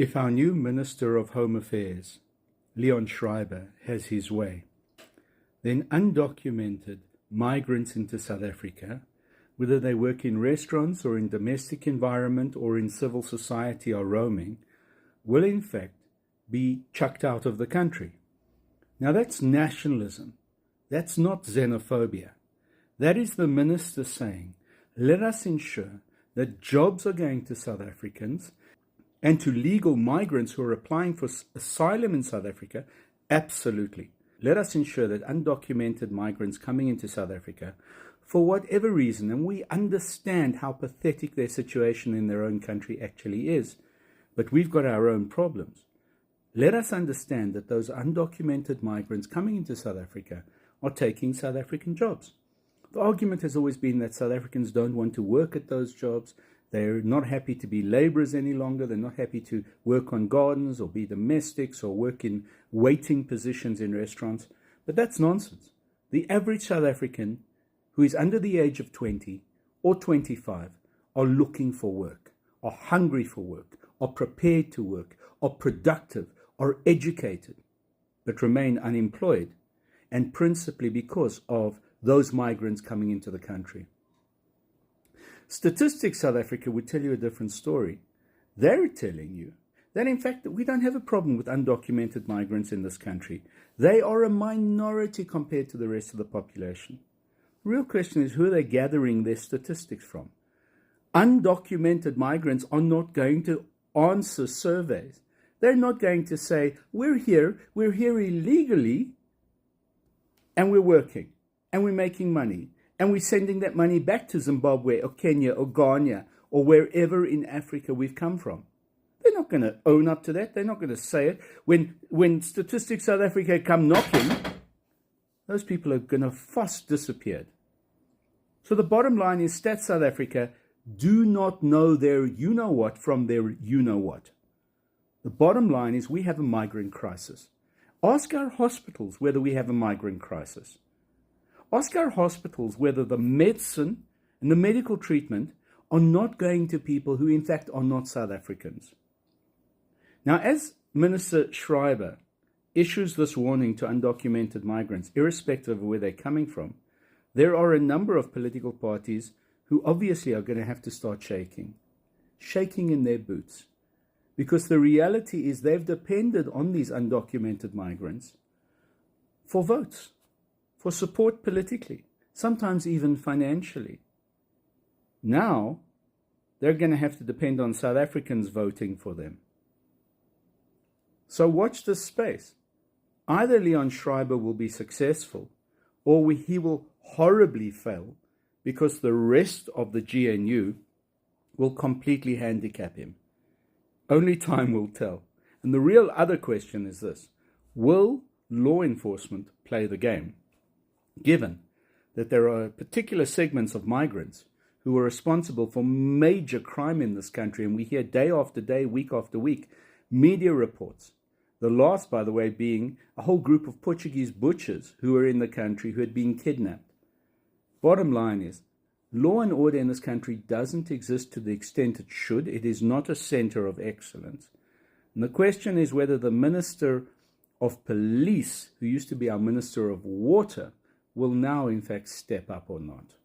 If our new Minister of Home Affairs, Leon Schreiber, has his way, then undocumented migrants into South Africa, whether they work in restaurants or in domestic environment or in civil society or roaming, will in fact be chucked out of the country. Now that's nationalism. That's not xenophobia. That is the minister saying, let us ensure that jobs are going to South Africans and to legal migrants who are applying for asylum in South Africa. Absolutely. Let us ensure that undocumented migrants coming into South Africa, for whatever reason, and we understand how pathetic their situation in their own country actually is, but we've got our own problems. Let us understand that those undocumented migrants coming into South Africa are taking South African jobs. The argument has always been that South Africans don't want to work at those jobs. They're not happy to be laborers any longer. They're not happy to work on gardens or be domestics or work in waiting positions in restaurants. But that's nonsense. The average South African who is under the age of 20 or 25 are looking for work, are hungry for work, are prepared to work, are productive, are educated, but remain unemployed, and principally because of those migrants coming into the country. Statistics South Africa would tell you a different story. They're telling you that in fact we don't have a problem with undocumented migrants in this country. They are a minority compared to the rest of the population. The real question is, who are they gathering their statistics from? Undocumented migrants are not going to answer surveys. They're not going to say, we're here illegally, and we're working, and we're making money, and we're sending that money back to Zimbabwe or Kenya or Ghana or wherever in Africa we've come from. They're not going to own up to that. They're not going to say it. When Statistics South Africa come knocking, those people are going to fast disappeared. So the bottom line is Stats South Africa do not know their you-know-what from their you-know-what. The bottom line is we have a migrant crisis. Ask our hospitals whether we have a migrant crisis. Ask our hospitals whether the medicine and the medical treatment are not going to people who in fact are not South Africans. Now, as Minister Schreiber issues this warning to undocumented migrants, irrespective of where they're coming from, there are a number of political parties who obviously are going to have to start shaking in their boots. Because the reality is they've depended on these undocumented migrants for votes, for support politically, sometimes even financially. Now, they're going to have to depend on South Africans voting for them. So watch this space. Either Leon Schreiber will be successful, or he will horribly fail because the rest of the GNU will completely handicap him. Only time will tell. And the real other question is this: will law enforcement play the game, given that there are particular segments of migrants who are responsible for major crime in this country? And we hear day after day, week after week, media reports. The last, by the way, being a whole group of Portuguese butchers who were in the country who had been kidnapped. Bottom line is, law and order in this country doesn't exist to the extent it should. It is not a center of excellence. And the question is whether the Minister of Police, who used to be our Minister of Water, will now in fact step up or not.